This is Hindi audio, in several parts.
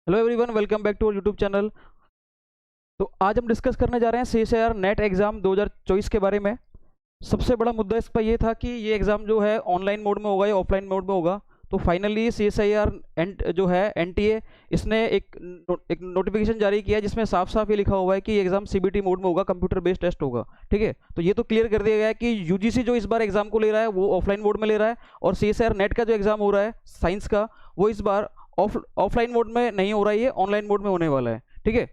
Hello everyone, welcome back to our YouTube channel. तो आज हम डिस्कस करने जा रहे हैं सीएसआईआर नेट एग्ज़ाम 2024 के बारे में। सबसे बड़ा मुद्दा इस पर ये था कि ये एग्ज़ाम जो है ऑनलाइन मोड में होगा या ऑफलाइन मोड में होगा। तो फाइनली सीएसआईआर जो है एनटीए इसने एक नोटिफिकेशन जारी किया है जिसमें साफ साफ ये लिखा हुआ है कि ये एग्ज़ाम सीबीटी मोड में होगा, कंप्यूटर बेस्ड टेस्ट होगा। ठीक है, तो ये तो क्लियर कर दिया गया है कि यूजीसी जो इस बार एग्ज़ाम को ले रहा है वो ऑफलाइन मोड में ले रहा है, और सीएसआईआर नेट का जो एग्ज़ाम हो रहा है साइंस का वो इस बार ऑफलाइन मोड में नहीं हो रहा है, ये ऑनलाइन मोड में होने वाला है। ठीक है,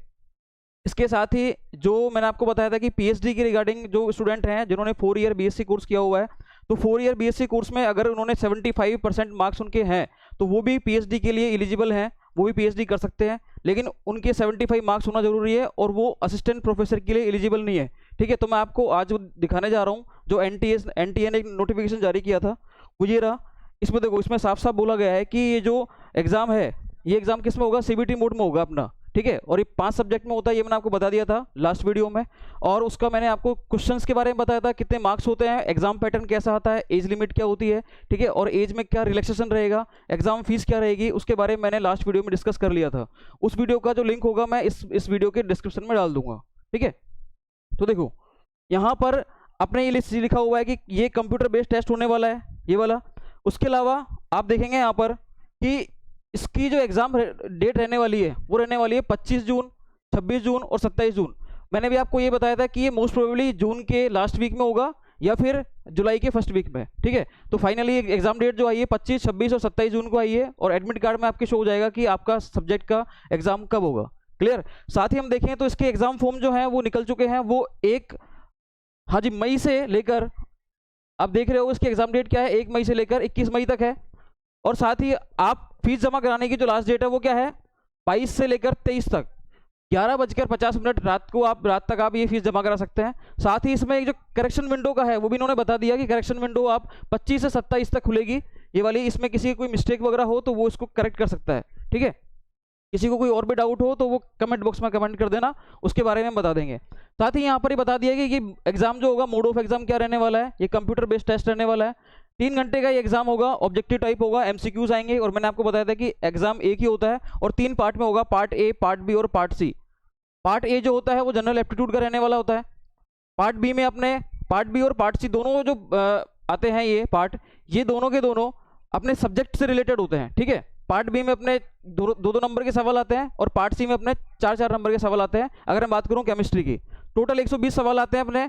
इसके साथ ही जो मैंने आपको बताया था कि पीएचडी के रिगार्डिंग जो स्टूडेंट हैं जिन्होंने 4 ईयर बीएससी कोर्स किया हुआ है, तो 4 ईयर बीएससी कोर्स में अगर उन्होंने 75% मार्क्स उनके हैं तो वो भी पीएचडी के लिए एलिजिबल हैं, वो भी पीएचडी कर सकते हैं। लेकिन उनके 75 मार्क्स होना जरूरी है और वो असिस्टेंट प्रोफेसर के लिए एलिजिबल नहीं है। ठीक है, तो मैं आपको आज वो दिखाने जा रहा हूँ जो एनटीए ने नोटिफिकेशन जारी किया था वो ये रहा। इसमें देखो, इसमें साफ साफ बोला गया है कि ये जो एग्ज़ाम है ये एग्ज़ाम किस में होगा, सीबीटी मोड में होगा अपना। ठीक है, और ये 5 सब्जेक्ट में होता है, ये मैंने आपको बता दिया था लास्ट वीडियो में। और उसका मैंने आपको क्वेश्चंस के बारे में बताया था, कितने मार्क्स होते हैं, एग्जाम पैटर्न कैसा आता है, एज लिमिट क्या होती है। ठीक है, और एज में क्या रिलैक्सेशन रहेगा, एग्जाम फीस क्या रहेगी, उसके बारे में मैंने लास्ट वीडियो में डिस्कस कर लिया था। उस वीडियो का जो लिंक होगा मैं इस वीडियो के डिस्क्रिप्शन में डाल दूंगा। ठीक है, तो देखो यहाँ पर अपने ये लिस्ट लिखा हुआ है कि ये कंप्यूटर बेस्ड टेस्ट होने वाला है, ये वाला। उसके अलावा आप देखेंगे यहाँ पर कि इसकी जो एग्ज़ाम डेट रहने वाली है वो रहने वाली है 25 जून, 26 जून और 27 जून। मैंने भी आपको ये बताया था कि ये मोस्ट प्रोबेबली जून के लास्ट वीक में होगा या फिर जुलाई के फर्स्ट वीक में। ठीक है, तो फाइनली एग्जाम डेट जो आई है 25, 26 और 27 जून को आई है, और एडमिट कार्ड में आपके शो हो जाएगा कि आपका सब्जेक्ट का एग्जाम कब होगा। क्लियर। साथ ही हम देखें तो इसके एग्जाम फॉर्म जो है वो निकल चुके हैं, वो हाँ जी, मई से लेकर, आप देख रहे हो इसकी एग्जाम डेट क्या है, 1 मई से लेकर 21 मई तक है। और साथ ही आप फीस जमा कराने की जो लास्ट डेट है वो क्या है, 22 से लेकर 23 तक 11:50 रात तक आप ये फीस जमा करा सकते हैं। साथ ही इसमें एक जो करेक्शन विंडो का है वो भी इन्होंने बता दिया कि करेक्शन विंडो आप 25 से 27 तक खुलेगी ये वाली। इसमें किसी की कोई मिस्टेक वगैरह हो तो वो इसको करेक्ट कर सकता है। ठीक है, किसी को कोई और भी डाउट हो तो वो कमेंट बॉक्स में कमेंट कर देना, उसके बारे में हम बता देंगे। साथ ही यहाँ पर ही बता दिया कि एग्जाम जो होगा, मोड ऑफ एग्जाम क्या रहने वाला है, ये कंप्यूटर बेस्ड टेस्ट रहने वाला है। 3 घंटे का ये एग्जाम होगा, ऑब्जेक्टिव टाइप होगा, एमसीक्यूज आएंगे। और मैंने आपको बताया था कि एग्जाम एक ही होता है और 3 पार्ट में होगा, पार्ट ए, पार्ट बी और पार्ट सी। पार्ट ए जो होता है वो जनरल एप्टीट्यूड का रहने वाला होता है। पार्ट बी में अपने पार्ट बी और पार्ट सी दोनों जो आते हैं, ये पार्ट, ये दोनों के दोनों अपने सब्जेक्ट से रिलेटेड होते हैं। ठीक है, पार्ट बी में अपने 2-2 नंबर के सवाल आते हैं और पार्ट सी में अपने 4-4 नंबर के सवाल आते हैं। अगर मैं बात करूं केमिस्ट्री की, टोटल 120 सवाल आते हैं अपने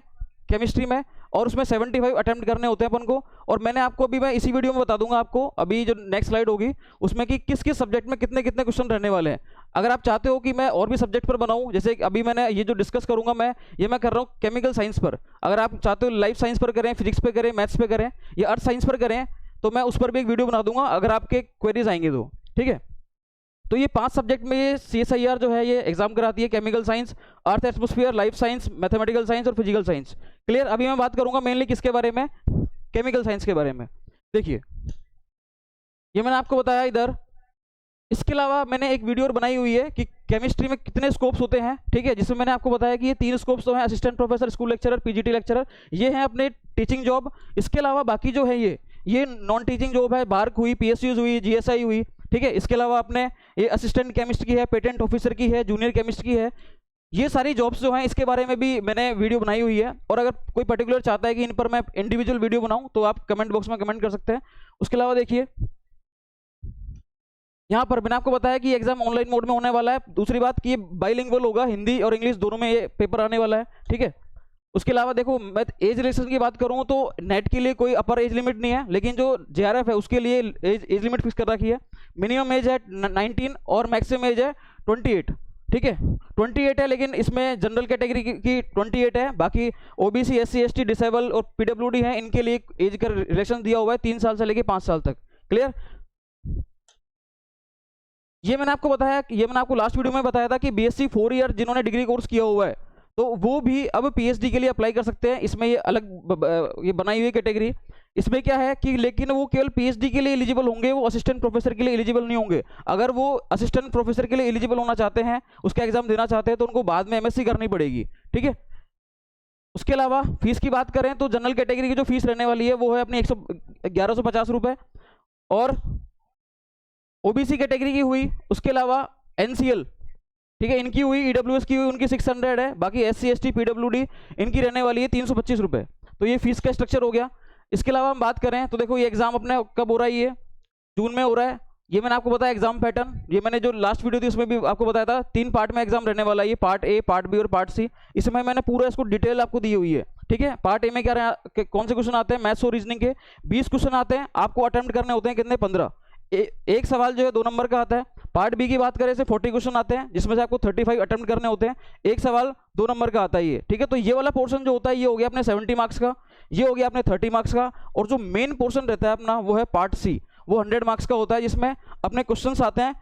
केमिस्ट्री में, और उसमें 75 अटेम्प्ट करने होते हैं अपन को। और मैंने आपको अभी, मैं इसी वीडियो में बता दूंगा आपको अभी जो नेक्स्ट स्लाइड होगी उसमें कि किस किस सब्जेक्ट में कितने कितने क्वेश्चन रहने वाले हैं। अगर आप चाहते हो कि मैं और भी सब्जेक्ट पर बनाऊं, जैसे अभी मैंने ये जो डिस्कस करूंगा मैं कर रहा हूँ केमिकल साइंस पर। अगर आप चाहते हो लाइफ साइंस पर करें, फिजिक्स पे करें, मैथ्स पे करें या अर्थ साइंस पर करें, तो मैं उस पर भी एक वीडियो बना दूंगा अगर आपके क्वेरीज आएंगे तो। ठीक है, तो ये 5 सब्जेक्ट में ये सीएसआईआर जो है ये एग्जाम कराती है, chemical science, earth atmosphere, life science, mathematical science और फिजिकल साइंस। क्लियर। अभी मैं बात करूंगा मेनली किसके बारे में, केमिकल साइंस के बारे में। देखिए, ये मैंने आपको बताया इधर। इसके अलावा मैंने एक वीडियो और बनाई हुई है कि केमिस्ट्री में कितने स्कोप्स होते हैं। ठीक है, जिसमें मैंने आपको बताया कि ये 3 स्कोप्स तो हैं, assistant professor, school lecturer, PGT lecturer, ये हैं अपने टीचिंग जॉब। इसके अलावा बाकी जो है ये नॉन टीचिंग जॉब है, बार्क हुई, पीएसयूज हुई, जीएसआई हुई। ठीक है, इसके अलावा अपने ये असिस्टेंट केमिस्ट की है, पेटेंट ऑफिसर की है, जूनियर केमिस्ट की है। ये सारी जॉब्स जो हैं इसके बारे में भी मैंने वीडियो बनाई हुई है। और अगर कोई पर्टिकुलर चाहता है कि इन पर मैं इंडिविजुअल वीडियो बनाऊं तो आप कमेंट बॉक्स में कमेंट कर सकते हैं। उसके अलावा देखिए, यहाँ पर मैंने आपको बताया कि एग्जाम ऑनलाइन मोड में होने वाला है। दूसरी बात कि ये बाइलिंगुअल होगा, हिंदी और इंग्लिश दोनों में ये पेपर आने वाला है। ठीक है, उसके अलावा देखो, मैं एज रिलेक्शन की बात करूँ तो नेट के लिए कोई अपर एज लिमिट नहीं है, लेकिन जो जेआरएफ है उसके लिए एज लिमिट फिक्स कर रखी है। मिनिमम एज है 19 और मैक्सिमम एज है 28। ठीक है, 28 है, लेकिन इसमें जनरल कैटेगरी की 28 है, बाकी ओबीसी, एससी, एसटी, डिसेबल और पीडब्ल्यूडी है, इनके लिए एज का रिलेक्शन दिया हुआ है 3 साल से लेकर 5 साल तक। क्लियर। ये मैंने आपको बताया, ये मैंने आपको लास्ट वीडियो में बताया था कि बीएससी 4 ईयर जिन्होंने डिग्री कोर्स किया हुआ है तो वो भी अब पीएचडी के लिए अप्लाई कर सकते हैं। इसमें ये अलग ये बनाई हुई कैटेगरी। इसमें क्या है कि लेकिन वो केवल पीएचडी के लिए एलिजिबल होंगे, वो असिस्टेंट प्रोफेसर के लिए एलिजिबल नहीं होंगे। अगर वो असिस्टेंट प्रोफेसर के लिए एलिजिबल होना चाहते हैं, उसका एग्जाम देना चाहते हैं, तो उनको बाद में एमएससी करनी पड़ेगी। ठीक है, उसके अलावा फीस की बात करें तो जनरल कैटेगरी की जो फीस रहने वाली है वो है अपनी 1150 रुपये, और ओबीसी कैटेगरी की हुई, उसके अलावा NCL, ठीक है, इनकी हुई, EWS की हुई उनकी 600 है, बाकी SC ST PWD इनकी रहने वाली है 325 रुपये। तो ये फीस का स्ट्रक्चर हो गया। इसके अलावा हम बात करें तो देखो ये एग्जाम अपने कब हो रहा है, ये जून में हो रहा है। ये मैंने आपको बताया एग्जाम पैटर्न, ये मैंने जो लास्ट वीडियो थी उसमें भी आपको बताया था 3 पार्ट में एग्जाम रहने वाला है, ये पार्ट ए, पार्ट बी और पार्ट सी। इसमें मैंने पूरा इसको डिटेल आपको दी हुई है, ठीक है। पार्ट ए में क्या रहे, कौन से क्वेश्चन आते हैं, मैथ्स और रीजनिंग के 20 क्वेश्चन आते हैं, आपको अटेम्प्ट करने होते हैं कितने, 15। एक सवाल जो है 2 नंबर का आता है। पार्ट बी की बात करें से 40 क्वेश्चन आते हैं, जिसमें से आपको 35 अटेम्प्ट करने होते हैं, एक सवाल 2 नंबर का आता है ये, ठीक है। तो ये वाला पोर्शन जो होता है ये हो गया अपने 70 मार्क्स का, ये हो गया अपने 30 मार्क्स का। और जो मेन पोर्शन रहता है अपना वो है पार्ट सी, वो 100 मार्क्स का होता है, जिसमें अपने क्वेश्चंस आते हैं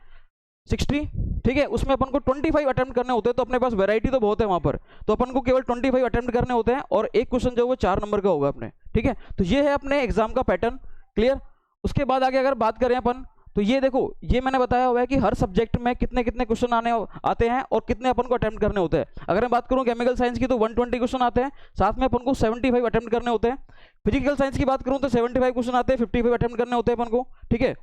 60, ठीक है। उसमें अपन को 25 अटेम्प्ट करने होते हैं, तो अपने पास वैरायटी तो बहुत है वहां पर, तो अपन को केवल 25 अटेम्प्ट करने होते हैं और एक क्वेश्चन जो है वो 4 नंबर का होगा अपने, ठीक है। तो ये है अपने एग्जाम का पैटर्न, क्लियर। उसके बाद आगे अगर बात करें अपन, तो ये देखो ये मैंने बताया हुआ है कि हर सब्जेक्ट में कितने कितने क्वेश्चन आते हैं और कितने अपन को अटेम्प्ट करने होते हैं। अगर मैं बात करूं केमिकल साइंस की तो 120 क्वेश्चन आते हैं, साथ में अपन को 75 अटेम्प्ट करने होते हैं। फिजिकल साइंस की बात करूं तो 75 क्वेश्चन आते हैं, 55 अटेम्प्ट करने होते हैं अपन को, ठीक है।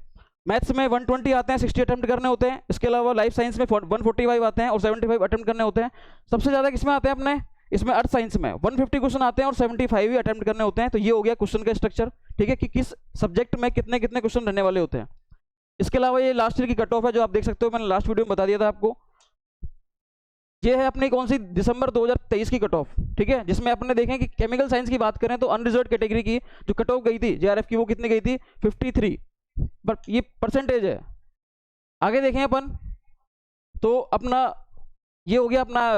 मैथ्स में 120 आते हैं, 60 अटेम्प्ट करने होते हैं। इसके अलावा लाइफ साइंस में 145 आते हैं और 75 अटेम्प्ट करने होते हैं। सबसे ज़्यादा किसमें आते हैं अपने, इसमें अर्थ साइंस में 150 क्वेश्चन आते हैं और 75 ही अटेम्प्ट करने होते हैं। तो ये हो गया क्वेश्चन का स्ट्रक्चर, ठीक है, कि किस सब्जेक्ट में कितने कितने क्वेश्चन रहने वाले होते हैं। इसके अलावा ये लास्ट ईयर की कट ऑफ है जो आप देख सकते हो, मैंने लास्ट वीडियो में बता दिया था आपको। ये है अपनी कौन सी, दिसंबर 2023 की कट ऑफ, ठीक है, जिसमें अपने देखें कि केमिकल साइंस की बात करें तो अनरिजर्व कैटेगरी की जो कट ऑफ गई थी JRF की, वो कितनी गई थी, 53, बट ये परसेंटेज है। आगे देखें अपन तो अपना ये हो गया अपना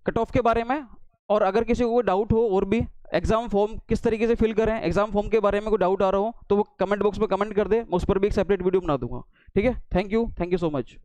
कट ऑफ के बारे में। और अगर किसी को कोई डाउट हो और भी एग्जाम फॉर्म किस तरीके से फिल करें, एग्जाम फॉर्म के बारे में कोई डाउट आ रहा हो तो वो कमेंट बॉक्स में कमेंट कर दे, मैं उस पर भी एक सेपरेट वीडियो बना दूंगा, ठीक है। Thank you so much.